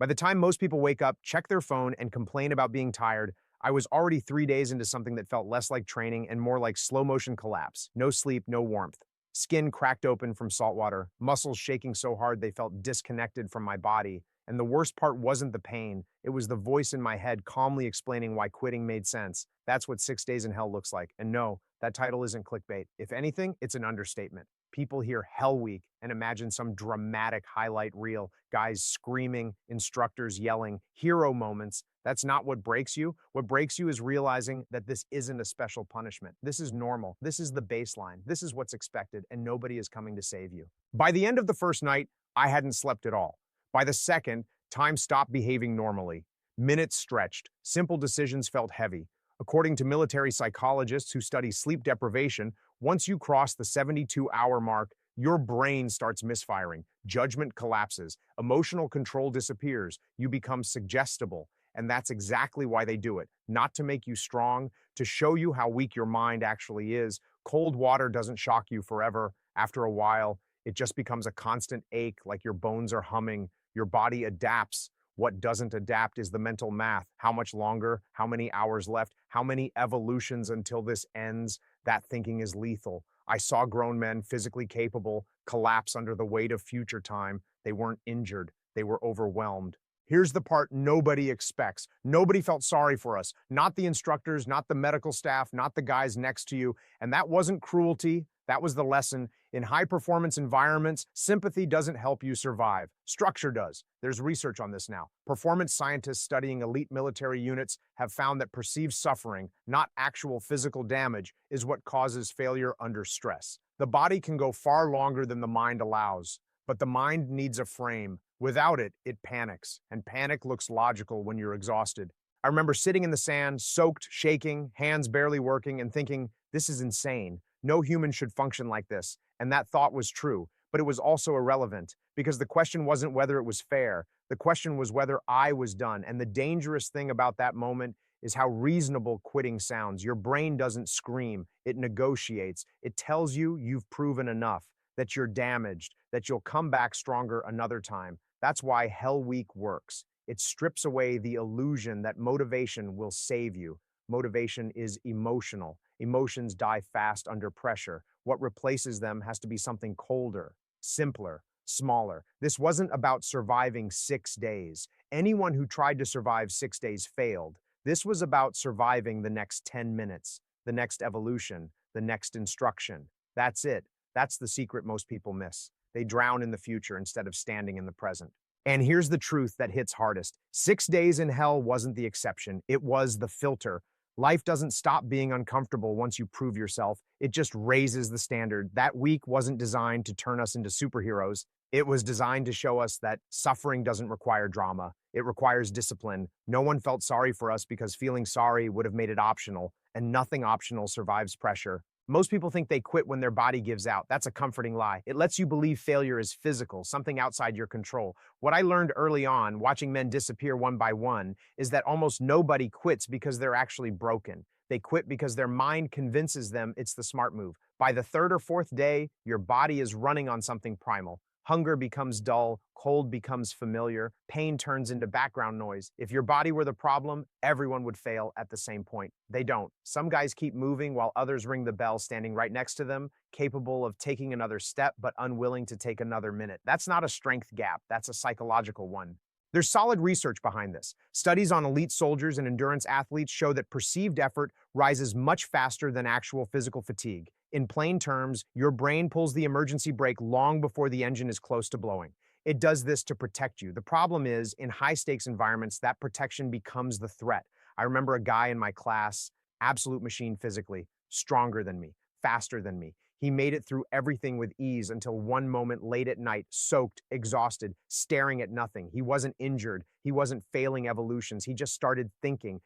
By the time most people wake up, check their phone, and complain about being tired, I was already 3 days into something that felt less like training and more like slow motion collapse. No sleep, no warmth. Skin cracked open from salt water, muscles shaking so hard they felt disconnected from my body. And the worst part wasn't the pain, it was the voice in my head calmly explaining why quitting made sense. That's what 6 Days in Hell looks like. And no, that title isn't clickbait. If anything, it's an understatement. People hear Hell Week and imagine some dramatic highlight reel, guys screaming, instructors yelling, hero moments. That's not what breaks you. What breaks you is realizing that this isn't a special punishment. This is normal. This is the baseline. This is what's expected, and nobody is coming to save you. By the end of the first night, I hadn't slept at all. By the second, time stopped behaving normally. Minutes stretched. Simple decisions felt heavy. According to military psychologists who study sleep deprivation, once you cross the 72-hour mark, your brain starts misfiring. Judgment collapses. Emotional control disappears. You become suggestible. And that's exactly why they do it. Not to make you strong, to show you how weak your mind actually is. Cold water doesn't shock you forever. After a while, it just becomes a constant ache, like your bones are humming. Your body adapts. What doesn't adapt is the mental math. How much longer? How many hours left? How many evolutions until this ends? That thinking is lethal. I saw grown men, physically capable, collapse under the weight of future time. They weren't injured. They were overwhelmed. Here's the part nobody expects. Nobody felt sorry for us. Not the instructors, not the medical staff, not the guys next to you. And that wasn't cruelty. That was the lesson. In high-performance environments, sympathy doesn't help you survive. Structure does. There's research on this now. Performance scientists studying elite military units have found that perceived suffering, not actual physical damage, is what causes failure under stress. The body can go far longer than the mind allows, but the mind needs a frame. Without it, it panics, and panic looks logical when you're exhausted. I remember sitting in the sand, soaked, shaking, hands barely working, and thinking, this is insane. No human should function like this. And that thought was true, but it was also irrelevant, because the question wasn't whether it was fair. The question was whether I was done. And the dangerous thing about that moment is how reasonable quitting sounds. Your brain doesn't scream, it negotiates. It tells you you've proven enough, that you're damaged, that you'll come back stronger another time. That's why Hell Week works. It strips away the illusion that motivation will save you. Motivation is emotional. Emotions die fast under pressure. What replaces them has to be something colder, simpler, smaller. This wasn't about surviving 6 days. Anyone who tried to survive 6 days failed. This was about surviving the next 10 minutes, the next evolution, the next instruction. That's it. That's the secret most people miss. They drown in the future instead of standing in the present. And here's the truth that hits hardest. 6 days in hell wasn't the exception. It was the filter. Life doesn't stop being uncomfortable once you prove yourself. It just raises the standard. That week wasn't designed to turn us into superheroes. It was designed to show us that suffering doesn't require drama. It requires discipline. No one felt sorry for us because feeling sorry would have made it optional, and nothing optional survives pressure. Most people think they quit when their body gives out. That's a comforting lie. It lets you believe failure is physical, something outside your control. What I learned early on, watching men disappear one by one, is that almost nobody quits because they're actually broken. They quit because their mind convinces them it's the smart move. By the third or fourth day, your body is running on something primal. Hunger becomes dull, cold becomes familiar, pain turns into background noise. If your body were the problem, everyone would fail at the same point. They don't. Some guys keep moving while others ring the bell standing right next to them, capable of taking another step but unwilling to take another minute. That's not a strength gap, that's a psychological one. There's solid research behind this. Studies on elite soldiers and endurance athletes show that perceived effort rises much faster than actual physical fatigue. In plain terms, your brain pulls the emergency brake long before the engine is close to blowing. It does this to protect you. The problem is, in high-stakes environments, that protection becomes the threat. I remember a guy in my class, absolute machine physically, stronger than me, faster than me. He made it through everything with ease until one moment late at night, soaked, exhausted, staring at nothing. He wasn't injured. He wasn't failing evolutions. He just started thinking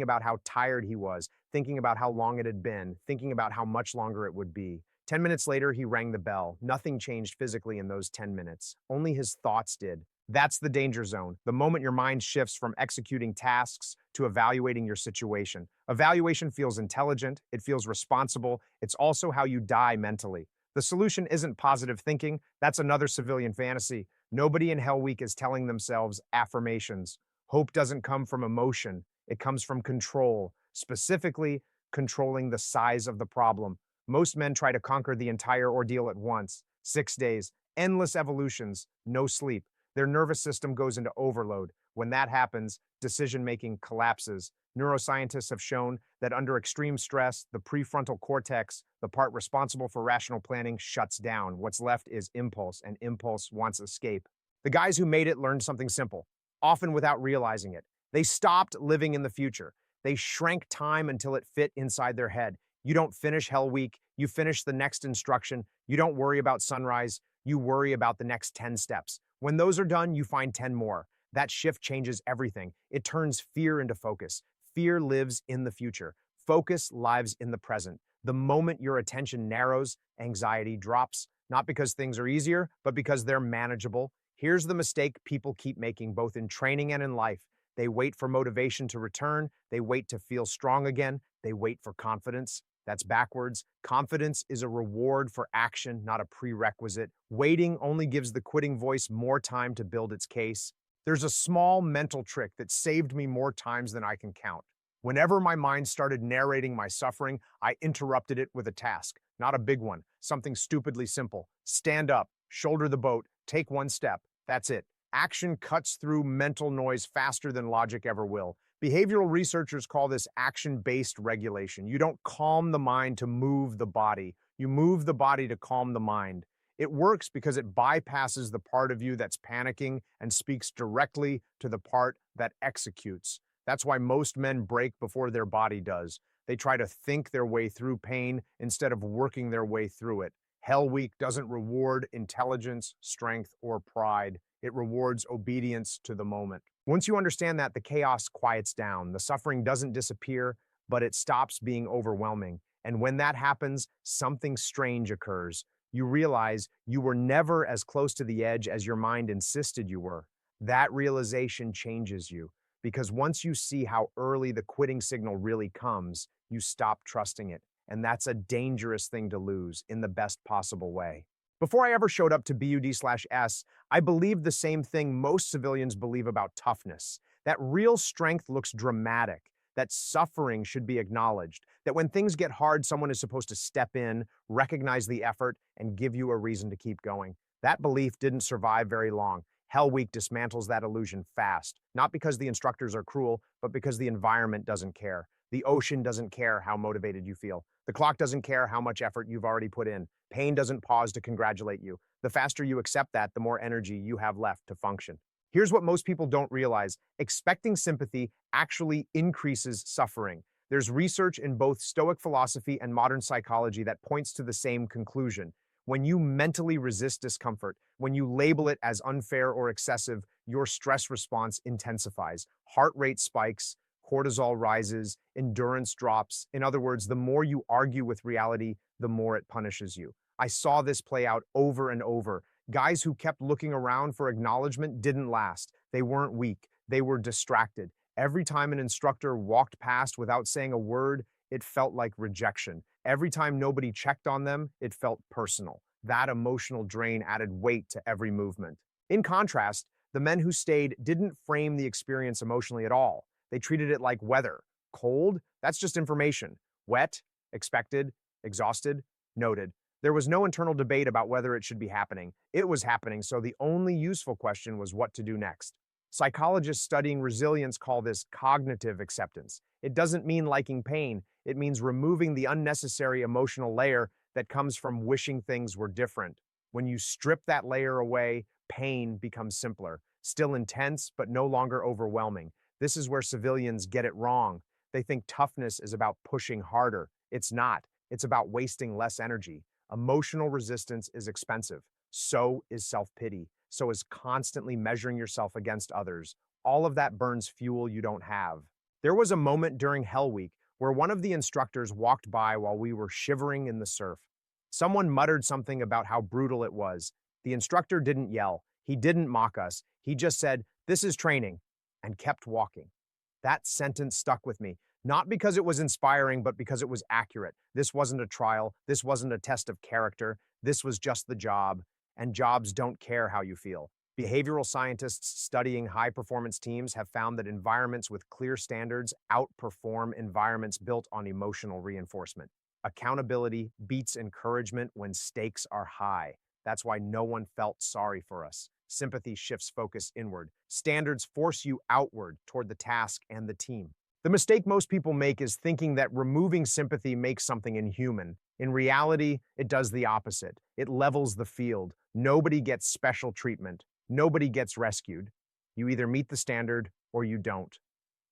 about how tired he was, thinking about how long it had been, thinking about how much longer it would be. 10 minutes later, he rang the bell. Nothing changed physically in those 10 minutes. Only his thoughts did. That's the danger zone, the moment your mind shifts from executing tasks to evaluating your situation. Evaluation feels intelligent, it feels responsible, it's also how you die mentally. The solution isn't positive thinking, that's another civilian fantasy. Nobody in Hell Week is telling themselves affirmations. Hope doesn't come from emotion, it comes from control, specifically controlling the size of the problem. Most men try to conquer the entire ordeal at once 6 days, endless evolutions, no sleep. Their nervous system goes into overload. When that happens, decision making collapses. Neuroscientists have shown that under extreme stress, the prefrontal cortex, the part responsible for rational planning, shuts down. What's left is impulse, and impulse wants escape. The guys who made it learned something simple, often without realizing it. They stopped living in the future. They shrank time until it fit inside their head. You don't finish Hell Week, you finish the next instruction. You don't worry about sunrise, you worry about the next 10 steps. When those are done, you find 10 more. That shift changes everything. It turns fear into focus. Fear lives in the future. Focus lives in the present. The moment your attention narrows, anxiety drops, not because things are easier, but because they're manageable. Here's the mistake people keep making, both in training and in life. They wait for motivation to return. They wait to feel strong again. They wait for confidence. That's backwards. Confidence is a reward for action, not a prerequisite. Waiting only gives the quitting voice more time to build its case. There's a small mental trick that saved me more times than I can count. Whenever my mind started narrating my suffering, I interrupted it with a task, not a big one, something stupidly simple. Stand up, shoulder the boat, take one step. That's it. Action cuts through mental noise faster than logic ever will. Behavioral researchers call this action-based regulation. You don't calm the mind to move the body. You move the body to calm the mind. It works because it bypasses the part of you that's panicking and speaks directly to the part that executes. That's why most men break before their body does. They try to think their way through pain instead of working their way through it. Hell Week doesn't reward intelligence, strength, or pride. It rewards obedience to the moment. Once you understand that, the chaos quiets down. The suffering doesn't disappear, but it stops being overwhelming. And when that happens, something strange occurs. You realize you were never as close to the edge as your mind insisted you were. That realization changes you, because once you see how early the quitting signal really comes, you stop trusting it. And that's a dangerous thing to lose in the best possible way. Before I ever showed up to BUD/S, I believed the same thing most civilians believe about toughness, that real strength looks dramatic, that suffering should be acknowledged, that when things get hard, someone is supposed to step in, recognize the effort, and give you a reason to keep going. That belief didn't survive very long. Hell Week dismantles that illusion fast, not because the instructors are cruel, but because the environment doesn't care. The ocean doesn't care how motivated you feel. The clock doesn't care how much effort you've already put in. Pain doesn't pause to congratulate you. The faster you accept that, the more energy you have left to function. Here's what most people don't realize. Expecting sympathy actually increases suffering. There's research in both Stoic philosophy and modern psychology that points to the same conclusion. When you mentally resist discomfort, when you label it as unfair or excessive, your stress response intensifies. Heart rate spikes, cortisol rises, endurance drops. In other words, the more you argue with reality, the more it punishes you. I saw this play out over and over. Guys who kept looking around for acknowledgement didn't last. They weren't weak, they were distracted. Every time an instructor walked past without saying a word, it felt like rejection. Every time nobody checked on them, it felt personal. That emotional drain added weight to every movement. In contrast, the men who stayed didn't frame the experience emotionally at all. They treated it like weather. Cold? That's just information. Wet? Expected? Exhausted? Noted. There was no internal debate about whether it should be happening. It was happening, so the only useful question was what to do next. Psychologists studying resilience call this cognitive acceptance. It doesn't mean liking pain. It means removing the unnecessary emotional layer that comes from wishing things were different. When you strip that layer away, pain becomes simpler, still intense, but no longer overwhelming. This is where civilians get it wrong. They think toughness is about pushing harder. It's not. It's about wasting less energy. Emotional resistance is expensive. So is self-pity. So is constantly measuring yourself against others. All of that burns fuel you don't have. There was a moment during Hell Week where one of the instructors walked by while we were shivering in the surf. Someone muttered something about how brutal it was. The instructor didn't yell. He didn't mock us. He just said, "This is training," and kept walking. That sentence stuck with me, not because it was inspiring, but because it was accurate. This wasn't a trial. This wasn't a test of character. This was just the job, and jobs don't care how you feel. Behavioral scientists studying high-performance teams have found that environments with clear standards outperform environments built on emotional reinforcement. Accountability beats encouragement when stakes are high. That's why no one felt sorry for us. Sympathy shifts focus inward. Standards force you outward toward the task and the team. The mistake most people make is thinking that removing sympathy makes something inhuman. In reality, it does the opposite. It levels the field. Nobody gets special treatment. Nobody gets rescued. You either meet the standard or you don't.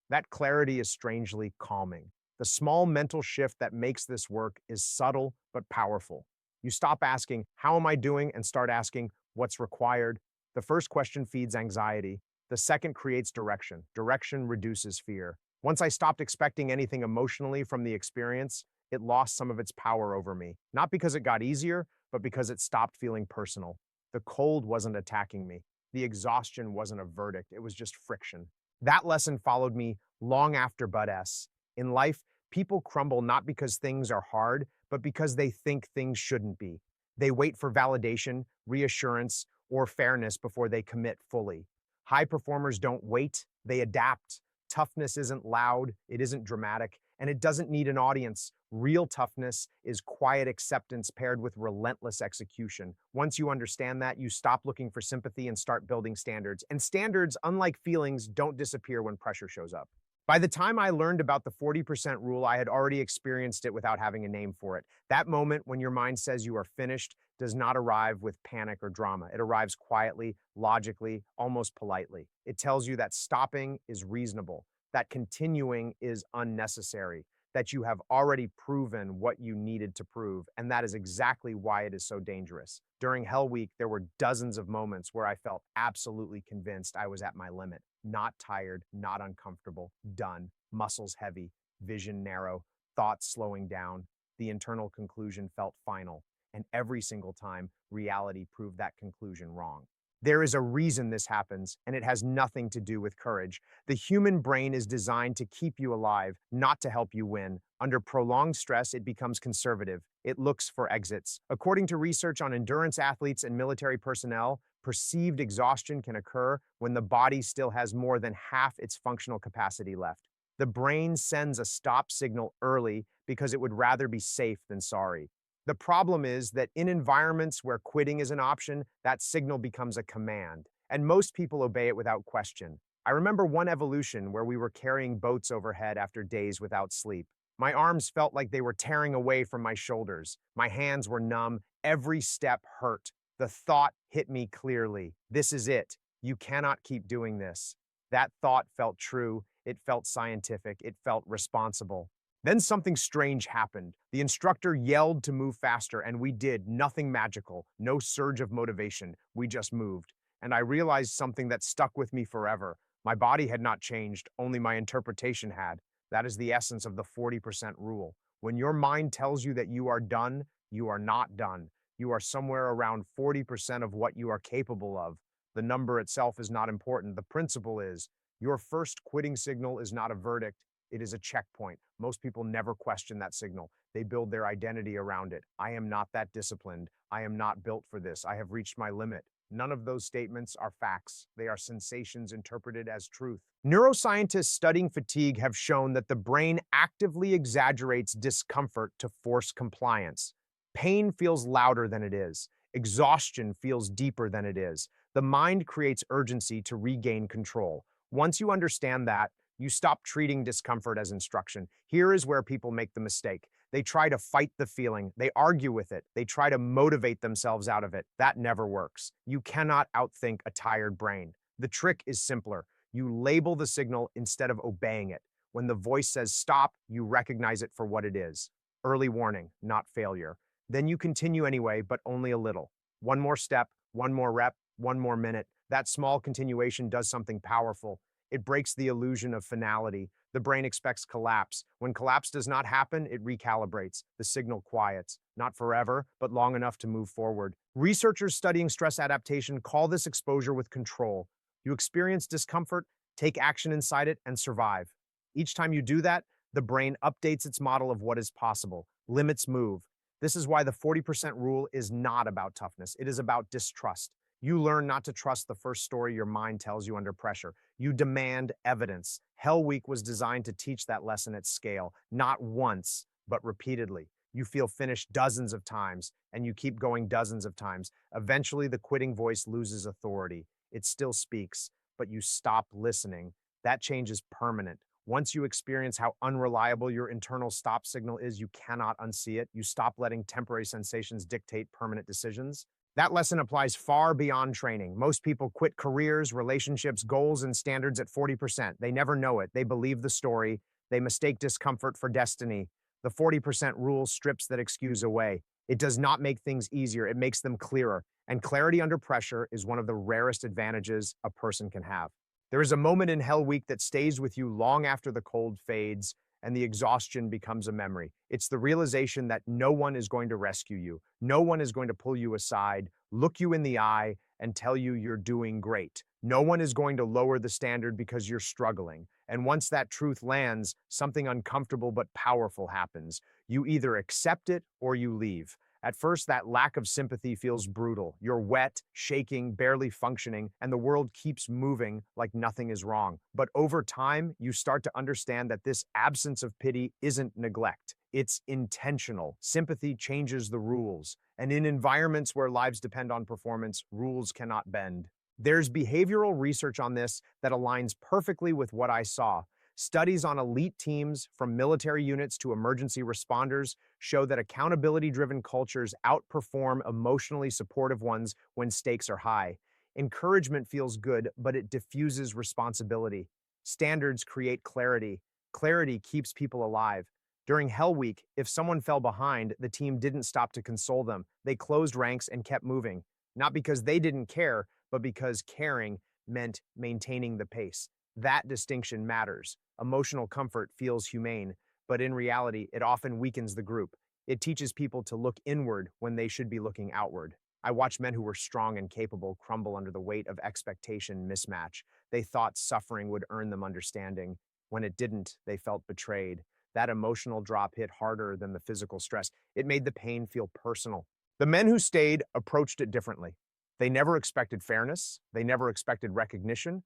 That clarity is strangely calming. The small mental shift that makes this work is subtle but powerful. You stop asking, "How am I doing?" and start asking, "What's required?" The first question feeds anxiety. The second creates direction. Direction reduces fear. Once I stopped expecting anything emotionally from the experience, it lost some of its power over me. Not because it got easier, but because it stopped feeling personal. The cold wasn't attacking me. The exhaustion wasn't a verdict. It was just friction. That lesson followed me long after Bud S. In life, people crumble not because things are hard, but because they think things shouldn't be. They wait for validation, reassurance, or fairness before they commit fully. High performers don't wait, they adapt. Toughness isn't loud, it isn't dramatic, and it doesn't need an audience. Real toughness is quiet acceptance paired with relentless execution. Once you understand that, you stop looking for sympathy and start building standards. And standards, unlike feelings, don't disappear when pressure shows up. By the time I learned about the 40% rule, I had already experienced it without having a name for it. That moment when your mind says you are finished does not arrive with panic or drama. It arrives quietly, logically, almost politely. It tells you that stopping is reasonable, that continuing is unnecessary, that you have already proven what you needed to prove, and that is exactly why it is so dangerous. During Hell Week, there were dozens of moments where I felt absolutely convinced I was at my limit. Not tired, not uncomfortable, done, muscles heavy, vision narrow, thoughts slowing down. The internal conclusion felt final, and every single time, reality proved that conclusion wrong. There is a reason this happens, and it has nothing to do with courage. The human brain is designed to keep you alive, not to help you win. Under prolonged stress, it becomes conservative. It looks for exits. According to research on endurance athletes and military personnel, perceived exhaustion can occur when the body still has more than half its functional capacity left. The brain sends a stop signal early because it would rather be safe than sorry. The problem is that in environments where quitting is an option, that signal becomes a command, and most people obey it without question. I remember one evolution where we were carrying boats overhead after days without sleep. My arms felt like they were tearing away from my shoulders. My hands were numb. Every step hurt. The thought hit me clearly. This is it. You cannot keep doing this. That thought felt true. It felt scientific. It felt responsible. Then something strange happened. The instructor yelled to move faster, and we did. Nothing magical, no surge of motivation. We just moved. And I realized something that stuck with me forever. My body had not changed, only my interpretation had. That is the essence of the 40% rule. When your mind tells you that you are done, you are not done. You are somewhere around 40% of what you are capable of. The number itself is not important. The principle is your first quitting signal is not a verdict. It is a checkpoint. Most people never question that signal. They build their identity around it. I am not that disciplined. I am not built for this. I have reached my limit. None of those statements are facts. They are sensations interpreted as truth. Neuroscientists studying fatigue have shown that the brain actively exaggerates discomfort to force compliance. Pain feels louder than it is. Exhaustion feels deeper than it is. The mind creates urgency to regain control. Once you understand that, you stop treating discomfort as instruction. Here is where people make the mistake. They try to fight the feeling. They argue with it. They try to motivate themselves out of it. That never works. You cannot outthink a tired brain. The trick is simpler. You label the signal instead of obeying it. When the voice says stop, you recognize it for what it is. Early warning, not failure. Then you continue anyway, but only a little. One more step, one more rep, one more minute. That small continuation does something powerful. It breaks the illusion of finality. The brain expects collapse. When collapse does not happen, it recalibrates. The signal quiets. Not forever, but long enough to move forward. Researchers studying stress adaptation call this exposure with control. You experience discomfort, take action inside it, and survive. Each time you do that, the brain updates its model of what is possible. Limits move. This is why the 40% rule is not about toughness. It is about distrust. You learn not to trust the first story your mind tells you under pressure. You demand evidence. Hell Week was designed to teach that lesson at scale, not once, but repeatedly. You feel finished dozens of times, and you keep going dozens of times. Eventually, the quitting voice loses authority. It still speaks, but you stop listening. That change is permanent. Once you experience how unreliable your internal stop signal is, you cannot unsee it. You stop letting temporary sensations dictate permanent decisions. That lesson applies far beyond training. Most people quit careers, relationships, goals, and standards at 40%. They never know it. They believe the story. They mistake discomfort for destiny. The 40% rule strips that excuse away. It does not make things easier, it makes them clearer. And clarity under pressure is one of the rarest advantages a person can have. There is a moment in Hell Week that stays with you long after the cold fades and the exhaustion becomes a memory. It's the realization that no one is going to rescue you. No one is going to pull you aside, look you in the eye, and tell you you're doing great. No one is going to lower the standard because you're struggling. And once that truth lands, something uncomfortable but powerful happens. You either accept it or you leave. At first, that lack of sympathy feels brutal. You're wet, shaking, barely functioning, and the world keeps moving like nothing is wrong. But over time, you start to understand that this absence of pity isn't neglect. It's intentional. Sympathy changes the rules. And in environments where lives depend on performance, rules cannot bend. There's behavioral research on this that aligns perfectly with what I saw. Studies on elite teams, from military units to emergency responders, show that accountability-driven cultures outperform emotionally supportive ones when stakes are high. Encouragement feels good, but it diffuses responsibility. Standards create clarity. Clarity keeps people alive. During Hell Week, if someone fell behind, the team didn't stop to console them. They closed ranks and kept moving. Not because they didn't care, but because caring meant maintaining the pace. That distinction matters. Emotional comfort feels humane, but in reality, it often weakens the group. It teaches people to look inward when they should be looking outward. I watched men who were strong and capable crumble under the weight of expectation mismatch. They thought suffering would earn them understanding. When it didn't, they felt betrayed. That emotional drop hit harder than the physical stress. It made the pain feel personal. The men who stayed approached it differently. They never expected fairness. They never expected recognition.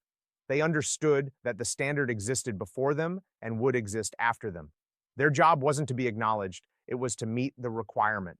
They understood that the standard existed before them and would exist after them. Their job wasn't to be acknowledged, it was to meet the requirement.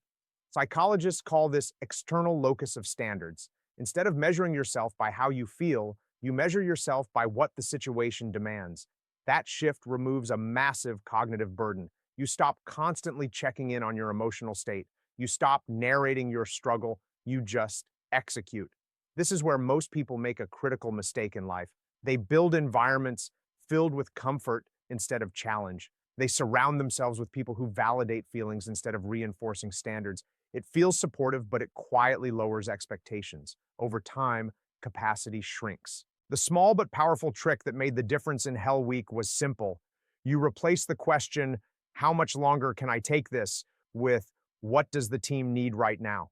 Psychologists call this external locus of standards. Instead of measuring yourself by how you feel, you measure yourself by what the situation demands. That shift removes a massive cognitive burden. You stop constantly checking in on your emotional state. You stop narrating your struggle. You just execute. This is where most people make a critical mistake in life. They build environments filled with comfort instead of challenge. They surround themselves with people who validate feelings instead of reinforcing standards. It feels supportive, but it quietly lowers expectations. Over time, capacity shrinks. The small but powerful trick that made the difference in Hell Week was simple. You replace the question, how much longer can I take this, with what does the team need right now?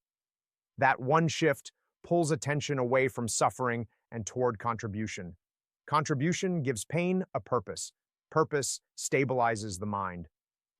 That one shift pulls attention away from suffering and toward contribution. Contribution gives pain a purpose. Purpose stabilizes the mind.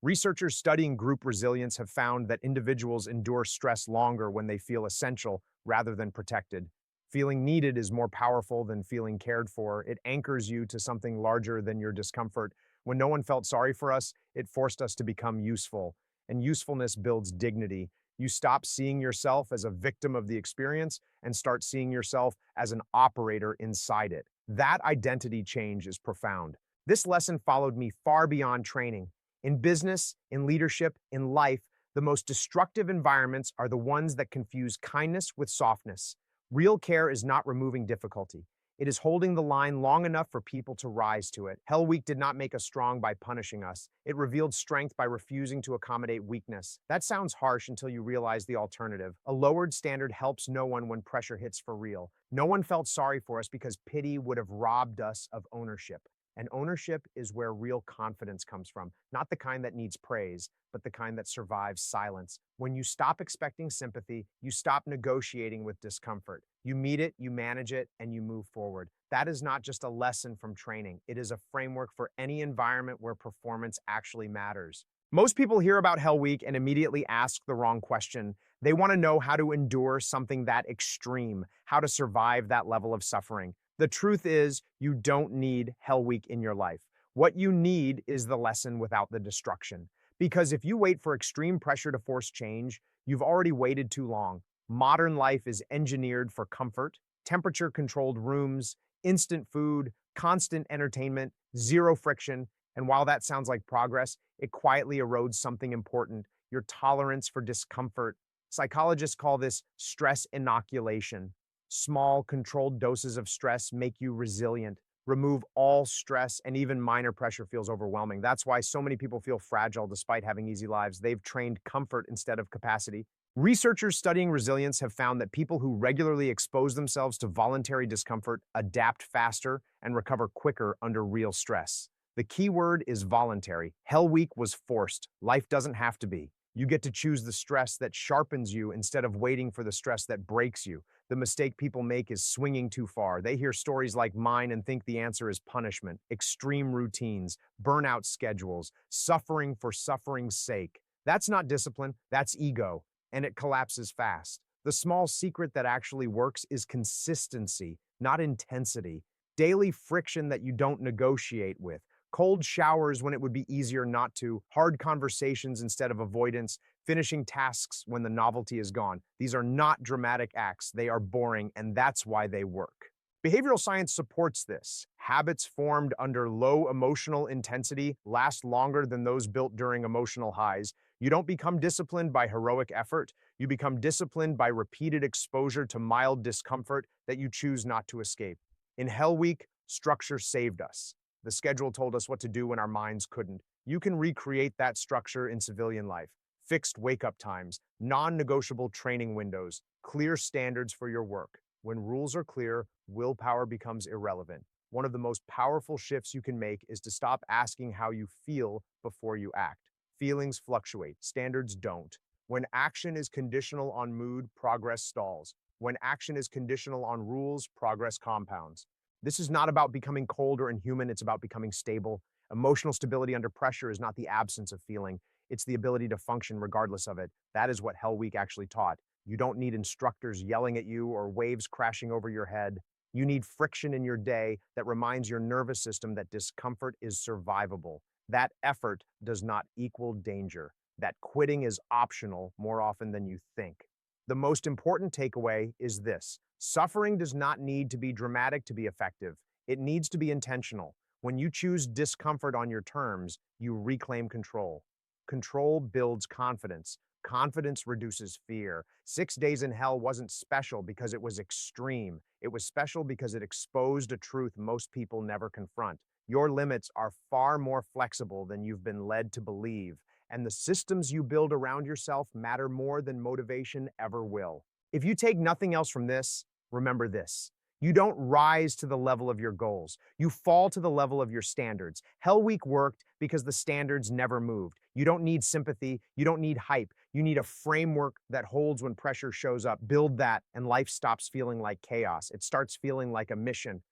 Researchers studying group resilience have found that individuals endure stress longer when they feel essential rather than protected. Feeling needed is more powerful than feeling cared for. It anchors you to something larger than your discomfort. When no one felt sorry for us, it forced us to become useful. And usefulness builds dignity. You stop seeing yourself as a victim of the experience and start seeing yourself as an operator inside it. That identity change is profound. This lesson followed me far beyond training. In business, in leadership, in life, the most destructive environments are the ones that confuse kindness with softness. Real care is not removing difficulty. It is holding the line long enough for people to rise to it. Hell Week did not make us strong by punishing us. It revealed strength by refusing to accommodate weakness. That sounds harsh until you realize the alternative. A lowered standard helps no one when pressure hits for real. No one felt sorry for us because pity would have robbed us of ownership. And ownership is where real confidence comes from, not the kind that needs praise, but the kind that survives silence. When you stop expecting sympathy, you stop negotiating with discomfort. You meet it, you manage it, and you move forward. That is not just a lesson from training. It is a framework for any environment where performance actually matters. Most people hear about Hell Week and immediately ask the wrong question. They want to know how to endure something that extreme, how to survive that level of suffering. The truth is, you don't need Hell Week in your life. What you need is the lesson without the destruction. Because if you wait for extreme pressure to force change, you've already waited too long. Modern life is engineered for comfort, temperature controlled rooms, instant food, constant entertainment, zero friction. And while that sounds like progress, it quietly erodes something important: your tolerance for discomfort. Psychologists call this stress inoculation. Small, controlled doses of stress make you resilient. Remove all stress, and even minor pressure feels overwhelming. That's why so many people feel fragile despite having easy lives. They've trained comfort instead of capacity. Researchers studying resilience have found that people who regularly expose themselves to voluntary discomfort adapt faster and recover quicker under real stress. The key word is voluntary. Hell Week was forced. Life doesn't have to be. You get to choose the stress that sharpens you instead of waiting for the stress that breaks you. The mistake people make is swinging too far. They hear stories like mine and think the answer is punishment, extreme routines, burnout schedules, suffering for suffering's sake. That's not discipline, that's ego, and it collapses fast. The small secret that actually works is consistency, not intensity. Daily friction that you don't negotiate with. Cold showers when it would be easier not to, hard conversations instead of avoidance, finishing tasks when the novelty is gone. These are not dramatic acts, they are boring, and that's why they work. Behavioral science supports this. Habits formed under low emotional intensity last longer than those built during emotional highs. You don't become disciplined by heroic effort. You become disciplined by repeated exposure to mild discomfort that you choose not to escape. In Hell Week, structure saved us. The schedule told us what to do when our minds couldn't. You can recreate that structure in civilian life. Fixed wake-up times, non-negotiable training windows, clear standards for your work. When rules are clear, willpower becomes irrelevant. One of the most powerful shifts you can make is to stop asking how you feel before you act. Feelings fluctuate, standards don't. When action is conditional on mood, progress stalls. When action is conditional on rules, progress compounds. This is not about becoming cold or inhuman, it's about becoming stable. Emotional stability under pressure is not the absence of feeling, it's the ability to function regardless of it. That is what Hell Week actually taught. You don't need instructors yelling at you or waves crashing over your head. You need friction in your day that reminds your nervous system that discomfort is survivable. That effort does not equal danger. That quitting is optional more often than you think. The most important takeaway is this: suffering does not need to be dramatic to be effective. It needs to be intentional. When you choose discomfort on your terms, you reclaim control. Control builds confidence. Confidence reduces fear. 6 Days in Hell wasn't special because it was extreme. It was special because it exposed a truth most people never confront. Your limits are far more flexible than you've been led to believe, and the systems you build around yourself matter more than motivation ever will. If you take nothing else from this, remember this: you don't rise to the level of your goals. You fall to the level of your standards. Hell Week worked because the standards never moved. You don't need sympathy. You don't need hype. You need a framework that holds when pressure shows up. Build that, and life stops feeling like chaos. It starts feeling like a mission.